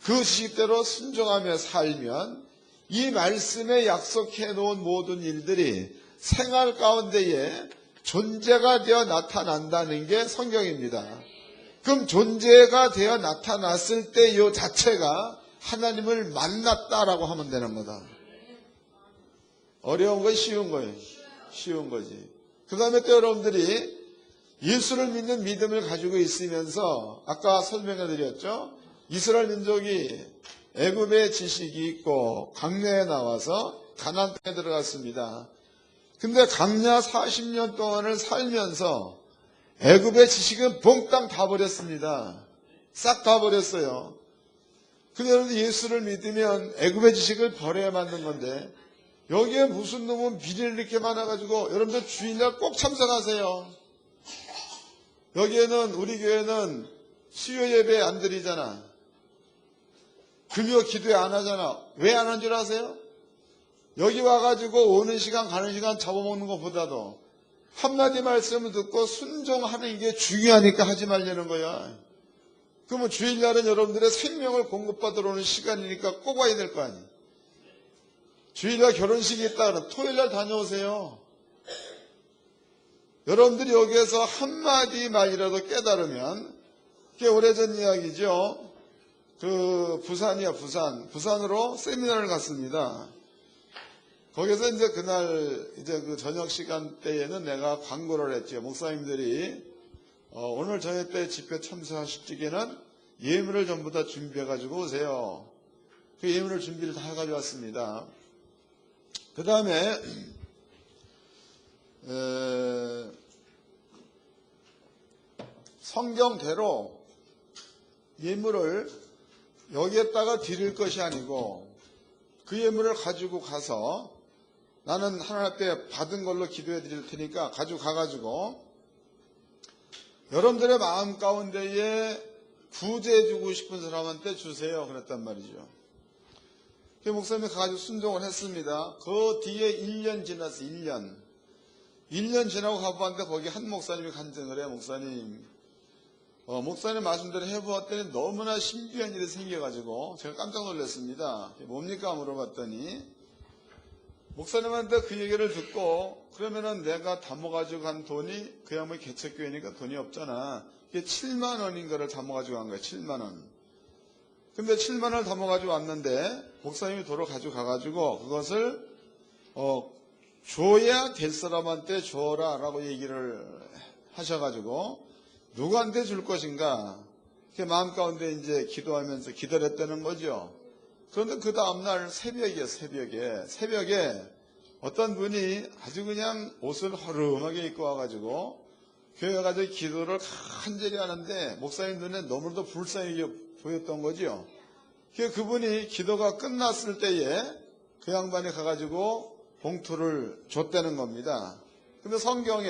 그 지식대로 순종하며 살면 이 말씀에 약속해 놓은 모든 일들이 생활 가운데에 존재가 되어 나타난다는 게 성경입니다. 그럼 존재가 되어 나타났을 때 이 자체가 하나님을 만났다라고 하면 되는 거다. 어려운 건 쉬운 거예요. 쉬운 거지. 그 다음에 또 여러분들이 예수를 믿는 믿음을 가지고 있으면서 아까 설명해 드렸죠. 이스라엘 민족이 애굽의 지식이 있고 광야에 나와서 가나안 땅에 들어갔습니다. 근데 광야 40년 동안을 살면서 애굽의 지식은 몽땅 다 버렸습니다. 싹 다 버렸어요. 근데 여러분들 예수를 믿으면 애굽의 지식을 버려야 만든 건데 여기에 무슨 놈은 비리를 이렇게 많아가지고 여러분들 주일날 꼭 참석하세요. 여기에는 우리 교회는 수요 예배 안 드리잖아. 금요 기도회 안 하잖아. 왜 안 한 줄 아세요? 여기 와가지고 오는 시간 가는 시간 잡아먹는 것보다도 한마디 말씀을 듣고 순종하는 게 중요하니까 하지 말려는 거야. 그러면 주일날은 여러분들의 생명을 공급받으러 오는 시간이니까 꼭 와야 될 거 아니에요. 주일날 결혼식이 있다 그러면 토요일날 다녀오세요. 여러분들이 여기에서 한마디 말이라도 깨달으면, 그게 오래전 이야기죠. 부산으로 세미나를 갔습니다. 거기서 이제 그날 그 저녁 시간대에는 내가 광고를 했죠. 목사님들이 오늘 저녁 때 집회 참석하실 적에는 예물을 전부 다 준비해가지고 오세요. 그 예물을 준비를 다 해가지고 왔습니다. 그 다음에 성경대로 예물을 여기에다가 드릴 것이 아니고 그 예물을 가지고 가서 나는 하나님 앞에 받은 걸로 기도해 드릴 테니까 가지고 가가지고 여러분들의 마음 가운데에 구제해 주고 싶은 사람한테 주세요. 그랬단 말이죠. 그 목사님이 가가지고 순종을 했습니다. 그 뒤에 1년 지났어. 1년 지나고 가보았는데 거기 한 목사님이 간증을 해요. 목사님 말씀대로 해보았더니 너무나 신비한 일이 생겨가지고 제가 깜짝 놀랐습니다. 뭡니까 물어봤더니 목사님한테 그 얘기를 듣고 그러면은 내가 담아가지고 간 돈이 그 양반이 개척교회니까 돈이 없잖아. 이게 7만 원인가를 담아가지고 간 거예요. 7만 원. 근데 7만 원을 담아가지고 왔는데 목사님이 도로 가지고 가가지고 그것을 줘야 될 사람한테 줘라 라고 얘기를 하셔가지고 누구한테 줄 것인가 그 마음 가운데 이제 기도하면서 기다렸다는 거죠. 그런데 그 다음날 새벽에 어떤 분이 아주 그냥 옷을 허름하게 입고 와가지고 교회 가서 기도를 간절히 하는데 목사님 눈에 너무나도 불쌍하게 보였던 거죠. 그분이 기도가 끝났을 때에 그 양반이 가가지고 봉투를 줬다는 겁니다. 근데 성경에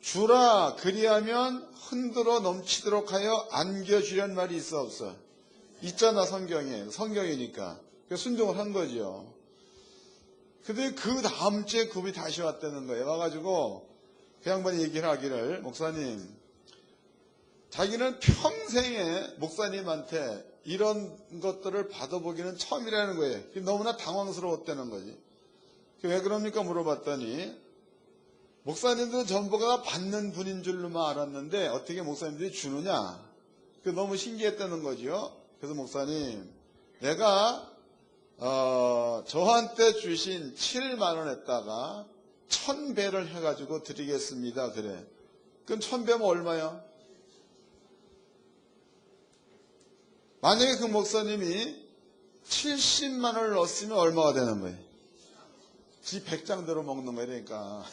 주라 그리하면 흔들어 넘치도록 하여 안겨주려는 말이 있어 없어? 있잖아. 성경이니까 순종을 한 거죠. 근데 그 다음 주에 그분이 다시 왔다는 거예요. 와가지고 그 양반이 얘기를 하기를 목사님 자기는 평생에 목사님한테 이런 것들을 받아보기는 처음이라는 거예요. 너무나 당황스러웠다는 거지. 왜 그럽니까 물어봤더니 목사님들은 전부가 받는 분인 줄로만 알았는데 어떻게 목사님들이 주느냐. 너무 신기했다는 거죠. 그래서 목사님 내가 저한테 주신 7만 원에다가 1000배를 해가지고 드리겠습니다. 그래. 그럼 1000배면 얼마야? 만약에 그 목사님이 70만 원을 넣었으면 얼마가 되는 거예요? 지 100장대로 먹는 거예요. 그러니까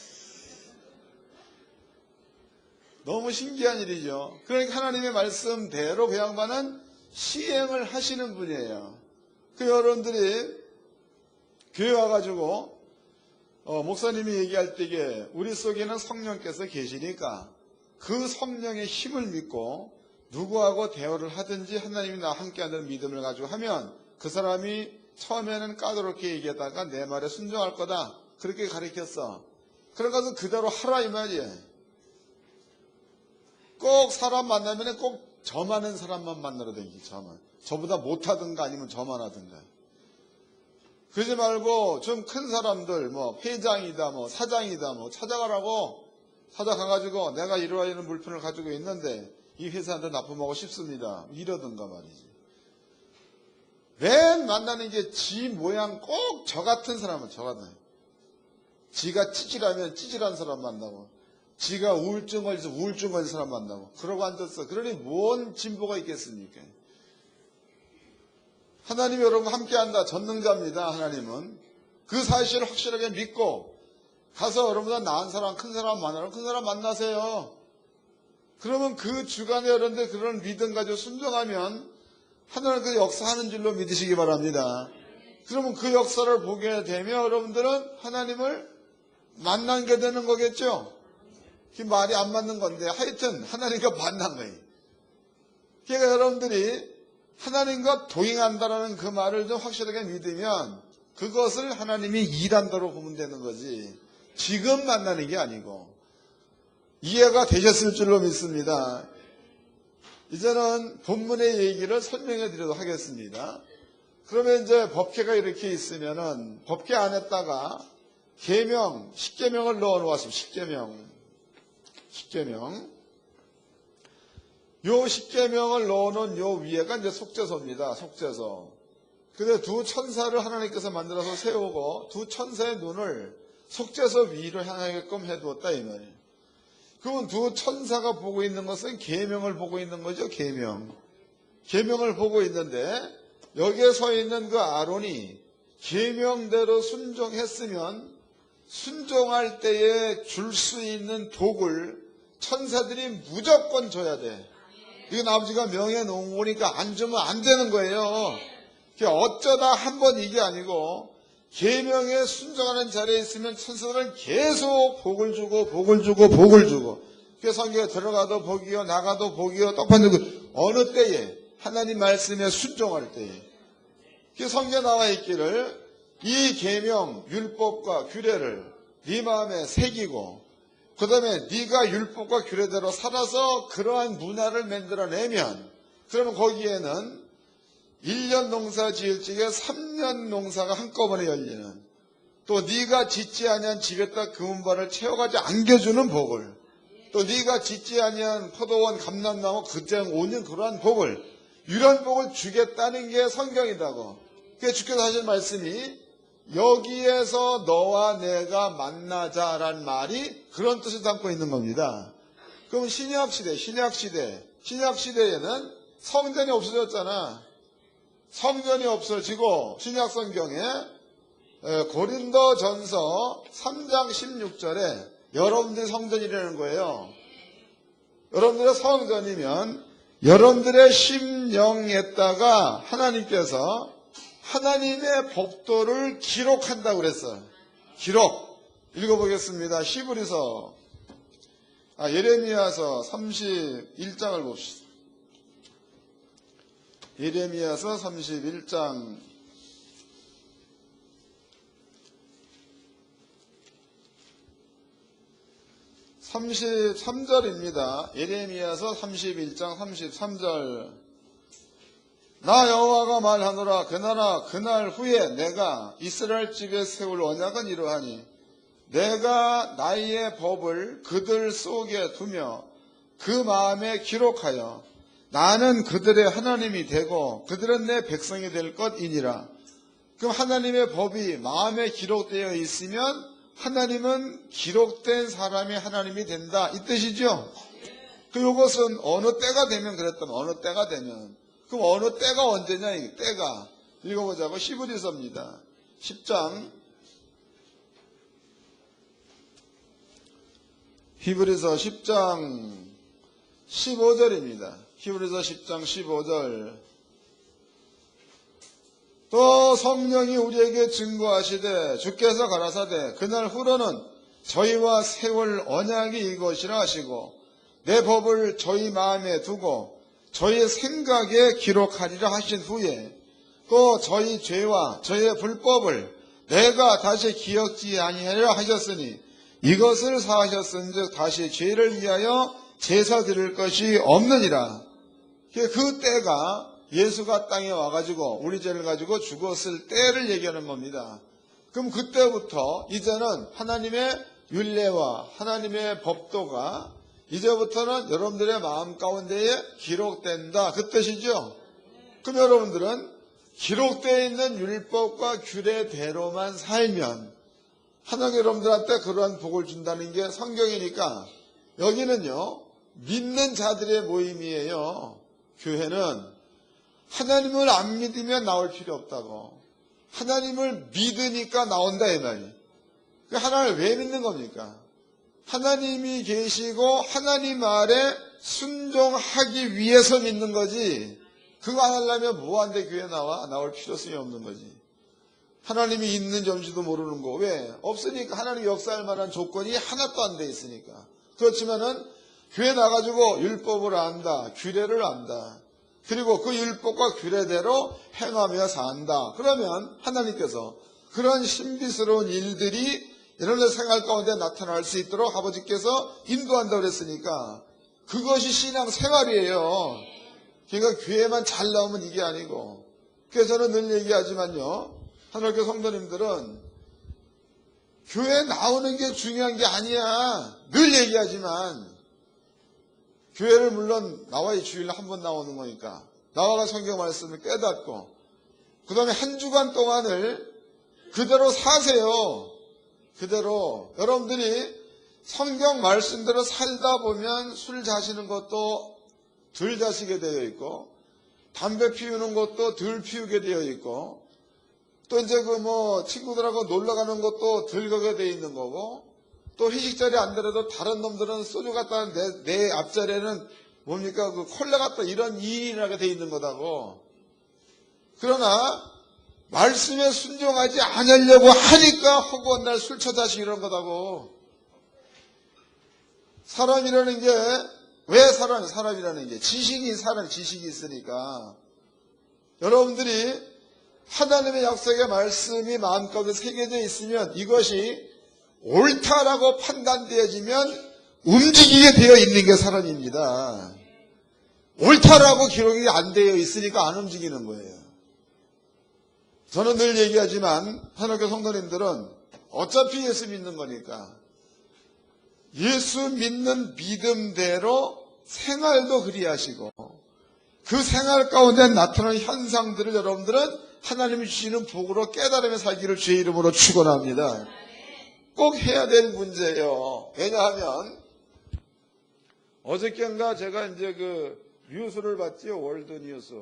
너무 신기한 일이죠. 그러니까 하나님의 말씀대로 그 양반은 시행을 하시는 분이에요. 여러분들이 교회 와가지고 목사님이 얘기할 때에 우리 속에는 성령께서 계시니까 그 성령의 힘을 믿고 누구하고 대화를 하든지 하나님이 나와 함께하는 믿음을 가지고 하면 그 사람이 처음에는 까다롭게 얘기하다가 내 말에 순종할 거다. 그렇게 가르쳤어. 그래서 그대로 하라 이 말이에요. 꼭 사람 만나면 꼭 저만한 사람만 만나러 다니지. 저보다 못하든가 아니면 저만 하든가. 그러지 말고 좀 큰 사람들 회장이다 사장이다 찾아가가지고 내가 이러한 물품을 가지고 있는데 이 회사한테 납품하고 싶습니다. 이러든가 말이지. 맨 만나는 게 지 모양 꼭 저 같은 사람은 지가 찌질하면 찌질한 사람 만나고 지가 우울증 걸려서 우울증 걸린 사람 만나고 그러고 앉았어. 그러니 뭔 진보가 있겠습니까? 하나님이 여러분과 함께한다. 전능자입니다. 하나님은. 그 사실을 확실하게 믿고 가서 여러분보다 나은 사람, 큰 사람 만나면 큰 사람 만나세요. 그러면 그 주간에 여러분들 그런 믿음 가지고 순종하면 하나님 그 역사하는 줄로 믿으시기 바랍니다. 그러면 그 역사를 보게 되면 여러분들은 하나님을 만나게 되는 거겠죠. 그 말이 안 맞는 건데 하여튼 하나님과 만난 거예요. 그러니까 여러분들이 하나님과 동행한다라는 그 말을 좀 확실하게 믿으면 그것을 하나님이 일한다로 보면 되는 거지 지금 만나는 게 아니고. 이해가 되셨을 줄로 믿습니다. 이제는 본문의 얘기를 설명해 드리도록 하겠습니다. 그러면 이제 법궤가 이렇게 있으면은 법궤 안에다가 계명, 십계명을 넣어 놓았습니다. 십계명. 요 십계명을 넣어 놓은 요 위에가 이제 속죄소입니다. 속죄소. 근데 두 천사를 하나님께서 만들어서 세우고 두 천사의 눈을 속죄소 위로 향하게끔 해두었다 이 말이에요. 그럼 두 천사가 보고 있는 것은 계명을 보고 있는 거죠. 계명을 보고 있는데 여기에 서 있는 그 아론이 계명대로 순종했으면 순종할 때에 줄 수 있는 복을 천사들이 무조건 줘야 돼. 이건 아버지가 명해 놓은 거니까 안 주면 안 되는 거예요. 어쩌다 한 번 이게 아니고 계명에 순종하는 자리에 있으면 천사들은 계속 복을 주고 그래서 성경에 들어가도 복이요 나가도 복이요 떡판 주고 어느 때에 하나님 말씀에 순종할 때에 성경에 나와 있기를 이 계명 율법과 규례를 네 마음에 새기고 그 다음에 네가 율법과 규례대로 살아서 그러한 문화를 만들어내면 그러면 거기에는 1년 농사 지을 적에 3년 농사가 한꺼번에 열리는 또 네가 짓지 아니한 집에다 금은발을 채워가지 안겨주는 복을 또 네가 짓지 아니한 포도원 감람나무 그장 5년 그러한 복을 이런 복을 주겠다는 게 성경이라고. 그래서 주께서 하신 말씀이 여기에서 너와 내가 만나자라는 말이 그런 뜻을 담고 있는 겁니다. 그럼 신약시대에는 성전이 없어졌잖아. 성전이 없어지고 신약성경에 고린도전서 3장 16절에 여러분들이 성전이라는 거예요. 여러분들의 성전이면 여러분들의 심령에다가 하나님께서 하나님의 법도를 기록한다고 그랬어요. 기록. 읽어보겠습니다. 예레미야서 31장을 봅시다. 예레미야서 31장 33절입니다. 예레미야서 31장 33절. 나 여호와가 말하노라. 그날 후에 내가 이스라엘 집에 세울 언약은 이러하니 내가 나의 법을 그들 속에 두며 그 마음에 기록하여 나는 그들의 하나님이 되고 그들은 내 백성이 될 것이니라. 그럼 하나님의 법이 마음에 기록되어 있으면 하나님은 기록된 사람이 하나님이 된다 이 뜻이죠. 이것은 어느 때가 되면 그랬다면 어느 때가 되면 그럼 어느 때가 언제냐 이 때가 읽어보자고. 히브리서입니다. 10장 히브리서 10장 15절입니다. 히브리서 10장 15절. 또 성령이 우리에게 증거하시되 주께서 가라사대 그날 후로는 저희와 세울 언약이 이것이라 하시고 내 법을 저희 마음에 두고 저희 생각에 기록하리라 하신 후에 또 저희 죄와 저희 불법을 내가 다시 기억지 아니하리라 하셨으니 이것을 사하셨은즉 다시 죄를 위하여 제사 드릴 것이 없느니라. 그 때가 예수가 땅에 와가지고 우리 죄를 가지고 죽었을 때를 얘기하는 겁니다. 그럼 그때부터 이제는 하나님의 율례와 하나님의 법도가 이제부터는 여러분들의 마음 가운데에 기록된다 그 뜻이죠. 그럼 여러분들은 기록되어 있는 율법과 규례대로만 살면 하나님 여러분들한테 그러한 복을 준다는 게 성경이니까 여기는요 믿는 자들의 모임이에요. 교회는 하나님을 안 믿으면 나올 필요 없다고. 하나님을 믿으니까 나온다 이 말이에요. 하나님을 왜 믿는 겁니까? 하나님이 계시고 하나님 아래 순종하기 위해서 믿는 거지. 그거 안 하려면 뭐한데 교회 나올 필요성이 없는 거지. 하나님이 있는 점지도 모르는 거. 왜? 없으니까. 하나님 역사할 만한 조건이 하나도 안 돼 있으니까. 그렇지만은 교회 나가지고 율법을 안다. 규례를 안다. 그리고 그 율법과 규례대로 행하며 산다. 그러면 하나님께서 그런 신비스러운 일들이 여러분의 생활 가운데 나타날 수 있도록 아버지께서 인도한다고 그랬으니까 그것이 신앙 생활이에요. 그러니까 교회만 잘 나오면 이게 아니고. 그래서 저는 늘 얘기하지만요. 하늘교 성도님들은 교회 나오는 게 중요한 게 아니야. 늘 얘기하지만 교회를 물론 나와야 주일날 한 번 나오는 거니까 나와가 성경 말씀을 깨닫고 그 다음에 한 주간 동안을 그대로 사세요. 그대로 여러분들이 성경 말씀대로 살다 보면 술 자시는 것도 덜 자시게 되어 있고 담배 피우는 것도 덜 피우게 되어 있고 또 이제 친구들하고 놀러 가는 것도 덜 가게 되어 있는 거고 또 회식 자리 안 되더라도 다른 놈들은 소주 갖다 내 앞자리에는 뭡니까 콜라 갖다 이런 일이 나게 되어 있는 거다고. 그러나 말씀에 순종하지 않으려고 하니까 허구한 날 술 처자식 이런 거다고. 사람이라는 게 왜 사람이라는 게 지식이 있으니까 여러분들이 하나님의 약속의 말씀이 마음가운데 새겨져 있으면 이것이 옳다라고 판단되어지면 움직이게 되어 있는 게 사람입니다. 옳다라고 기록이 안 되어 있으니까 안 움직이는 거예요. 저는 늘 얘기하지만 하나님께 성도님들은 어차피 예수 믿는 거니까 예수 믿는 믿음대로 생활도 그리하시고 그 생활 가운데 나타나는 현상들을 여러분들은 하나님이 주시는 복으로 깨달으며 살기를 주의 이름으로 축원합니다. 꼭 해야 될 문제예요. 왜냐하면 어저께인가 제가 이제 뉴스를 봤지요. 월드뉴스.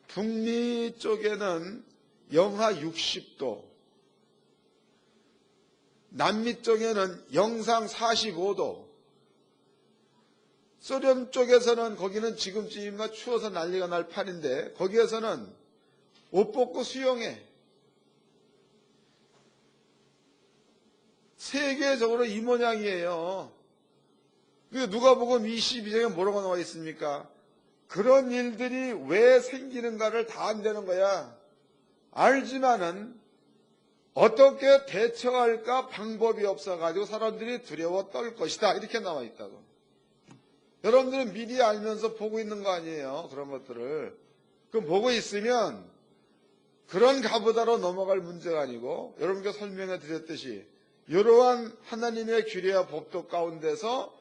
북미 쪽에는 영하 60도, 남미 쪽에는 영상 45도, 소련 쪽에서는 거기는 지금쯤이면 추워서 난리가 날 판인데 거기에서는 옷 벗고 수영해. 세계적으로 이 모양이에요. 누가복음 22장에 뭐라고 나와 있습니까? 그런 일들이 왜 생기는가를 다 안다는 거야. 알지만은 어떻게 대처할까 방법이 없어가지고 사람들이 두려워 떨 것이다. 이렇게 나와 있다고. 여러분들은 미리 알면서 보고 있는 거 아니에요. 그런 것들을. 그럼 보고 있으면 그런 가보다로 넘어갈 문제가 아니고 여러분께 설명해 드렸듯이 이러한 하나님의 규례와 법도 가운데서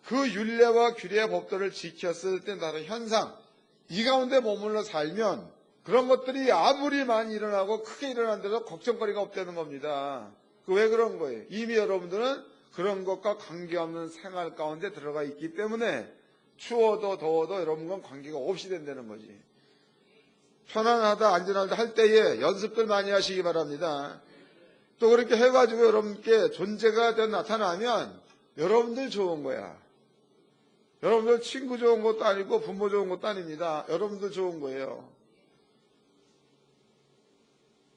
그 율례와 규례와 법도를 지켰을 때 나는 현상, 이 가운데 머물러 살면 그런 것들이 아무리 많이 일어나고 크게 일어난데도 걱정거리가 없다는 겁니다. 왜 그런 거예요? 이미 여러분들은 그런 것과 관계없는 생활 가운데 들어가 있기 때문에 추워도 더워도 여러분과 관계가 없이 된다는 거지. 편안하다 안전하다 할 때에 연습들 많이 하시기 바랍니다. 또 그렇게 해가지고 여러분께 존재가 나타나면 여러분들 좋은 거야. 여러분들 친구 좋은 것도 아니고 부모 좋은 것도 아닙니다. 여러분들 좋은 거예요.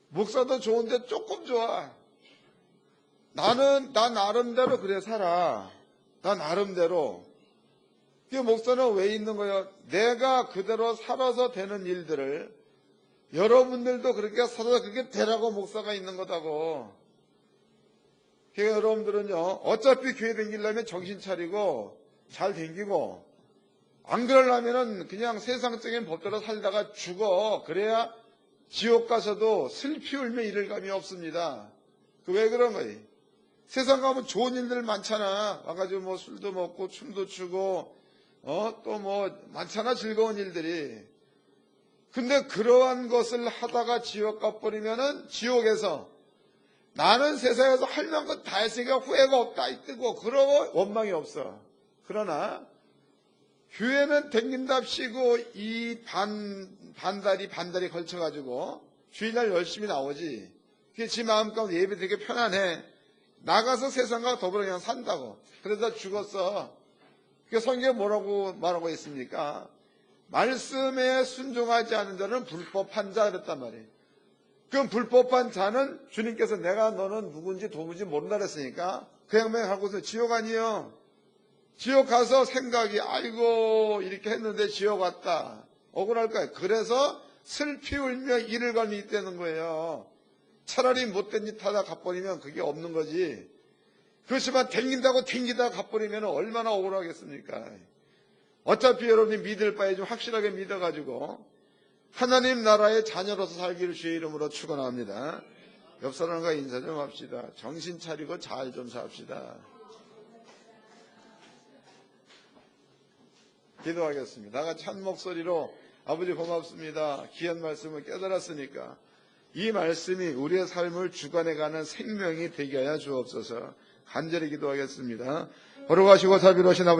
목사도 좋은데 조금 좋아. 나 나름대로 그래 살아. 나 나름대로. 그 목사는 왜 있는 거예요? 내가 그대로 살아서 되는 일들을 여러분들도 그렇게 살아서 그렇게 되라고 목사가 있는 거다고. 그러니까 여러분들은요, 어차피 교회 다니려면 정신 차리고 잘 다니고 안 그러려면은 그냥 세상적인 법대로 살다가 죽어. 그래야 지옥 가서도 슬피 울며 이를 감이 없습니다. 왜 그런 거예요? 세상 가면 좋은 일들 많잖아. 와가지고 술도 먹고 춤도 추고 또 많잖아 즐거운 일들이. 근데 그러한 것을 하다가 지옥 가버리면은 지옥에서 나는 세상에서 할 만큼 다 했으니까 후회가 없다 이 뜨고 그러고 원망이 없어. 그러나 교회는 댕긴답시고 이 반달이 걸쳐가지고 주일날 열심히 나오지. 그게 지 마음 가운데 예배 되게 편안해. 나가서 세상과 더불어 그냥 산다고. 그러다 죽었어. 그 성경에 뭐라고 말하고 있습니까? 말씀에 순종하지 않은 자는 불법한 자 그랬단 말이에요. 그럼 불법한 자는 주님께서 내가 너는 누군지 도무지 모른다 그랬으니까 그 양반이 하고서 지옥 아니에요. 지옥 가서 생각이 아이고 이렇게 했는데 지옥 왔다. 억울할까요? 그래서 슬피 울며 이를 감이 있다는 거예요. 차라리 못된 짓 하다 갚버리면 그게 없는 거지. 그렇지만 댕기다 갚버리면 얼마나 억울하겠습니까? 어차피 여러분이 믿을 바에 좀 확실하게 믿어가지고 하나님 나라의 자녀로서 살기를 주의 이름으로 축원합니다. 옆 사람과 인사 좀 합시다. 정신 차리고 잘 좀 삽시다. 기도하겠습니다. 다 같이 한 목소리로 아버지 고맙습니다. 귀한 말씀을 깨달았으니까 이 말씀이 우리의 삶을 주관해가는 생명이 되게 하여 주옵소서. 간절히 기도하겠습니다. 걸어가시고 자비로우신 아버지